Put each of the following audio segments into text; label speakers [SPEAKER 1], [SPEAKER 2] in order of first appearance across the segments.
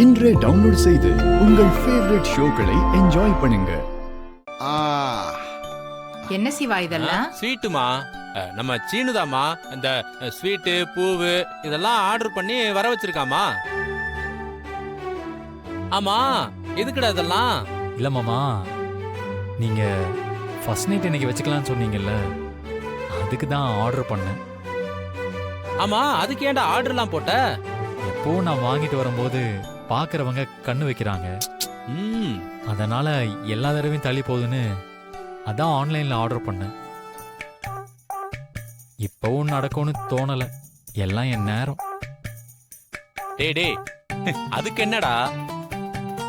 [SPEAKER 1] இன்றே டவுன்லோட் செய்து உங்கள் ஃபேவரட் ஷோக்களை என்ஜாய் பண்ணுங்க.
[SPEAKER 2] என்ன சிவா இதெல்லாம்?
[SPEAKER 3] ஸ்வீட்டுமா, நம்ம சீனுதாமா இந்த ஸ்வீட்டு பூவு இதெல்லாம் ஆர்டர் பண்ணி வர வச்சிருக்காமா. ஆமா, எதுக்குடா இதெல்லாம்?
[SPEAKER 4] இல்ல மாமா, நீங்க ஃபர்ஸ்ட் நைட் இன்னைக்கு வச்சுக்கலாம்னு சொன்னீங்கல்ல, அதுக்கு தான் ஆர்டர் பண்ணேன்.
[SPEAKER 3] ஆமா, அதுக்கு ஏன்டா ஆர்டர்லாம் போட்ட?
[SPEAKER 4] எப்போ நான் வாங்கிட்டு வரும்போது பாக்குறவங்க கண்ணு வைக்கிறாங்க, அதனால எல்லா தடவையும் தள்ளி போகுதுன்னு அதான் ஆன்லைன்ல ஆர்டர் பண்ணேன். இப்பவும் நடக்கும்னு தோணல, எல்லாம் என் நேரம்.
[SPEAKER 3] டேய் டேய், அதுக்கு என்னடா,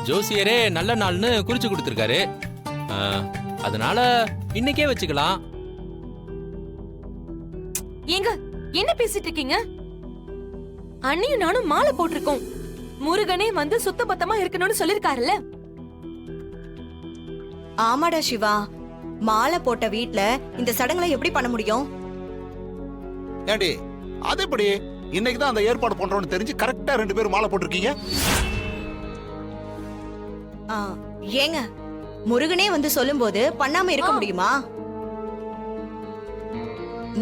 [SPEAKER 3] ஜோசியரே நல்ல நாள்னு குறிச்சு கொடுத்துருக்காரு, அதனால இன்னைக்கே வச்சுக்கலாம்.
[SPEAKER 5] ஏங்க என்ன பேசிட்டு இருக்கீங்க? அண்ணியும் நானும் மாலை போட்டிருக்கோம். முருகனே வந்து சுத்த பத்தமா இருக்கணும்னு சொல்லிருக்காருல்ல.
[SPEAKER 6] ஆமாடா சிவா, மாலை போட்ட வீட்ல இந்த சடங்குல எப்படி பண்ண முடியும்?
[SPEAKER 7] ஏண்டி அது எப்படி? இன்னைக்கு தான் அந்த ஏற்பாடு பண்றோம்னு தெரிஞ்சு கரெக்டா 2 பேரும் மாலை போட்டிருக்கீங்க.
[SPEAKER 6] ஏங்க, முருகனே வந்து சொல்லும்போது பண்ணாம இருக்க முடியுமா?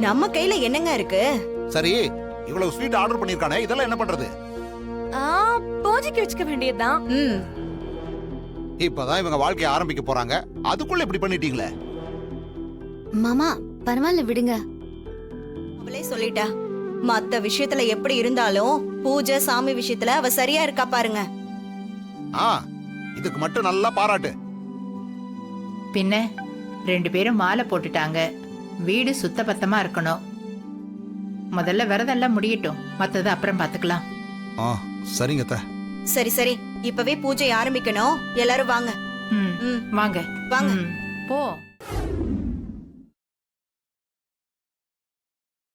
[SPEAKER 6] நம்ம கையில என்னங்க இருக்கு?
[SPEAKER 7] சரி, இவ்வளவு ஸ்வீட் ஆர்டர் பண்ணிருக்கானே, இதெல்லாம் என்ன பண்றது?
[SPEAKER 5] பூஜைக்கு வச்சுக்க வேண்டியதுதான்.
[SPEAKER 7] இப்பதான் இவங்க வாழ்க்கைய ஆரம்பிக்க போறாங்க, அதுக்குள்ள இப்படி பண்ணிட்டீங்களே.
[SPEAKER 8] மாமா பரவாயில்ல விடுங்க.
[SPEAKER 6] அவளே சொல்லிட்டா, மத்த விஷயத்துல எப்படி இருந்தாலும் பூஜை சாமி விஷயத்துல அவ சரியா இருக்கா பாருங்க.
[SPEAKER 7] இதுக்கு மட்டும் நல்லா பாராட்டு.
[SPEAKER 2] பின்ன 2 பேரும் மாலை போட்டுட்டாங்க, வீடு சுத்த பத்தமா இருக்கணும். முதல்ல விரதெல்லாம் முடியட்டும், மத்தது அப்புறம் பாத்துக்கலாம்.
[SPEAKER 7] சரிங்க.
[SPEAKER 6] சரி சரி, இப்பவே பூஜை ஆரம்பிக்கணும். எல்லாரும் வாங்க.
[SPEAKER 2] வாங்க
[SPEAKER 6] வாங்க.
[SPEAKER 2] போ.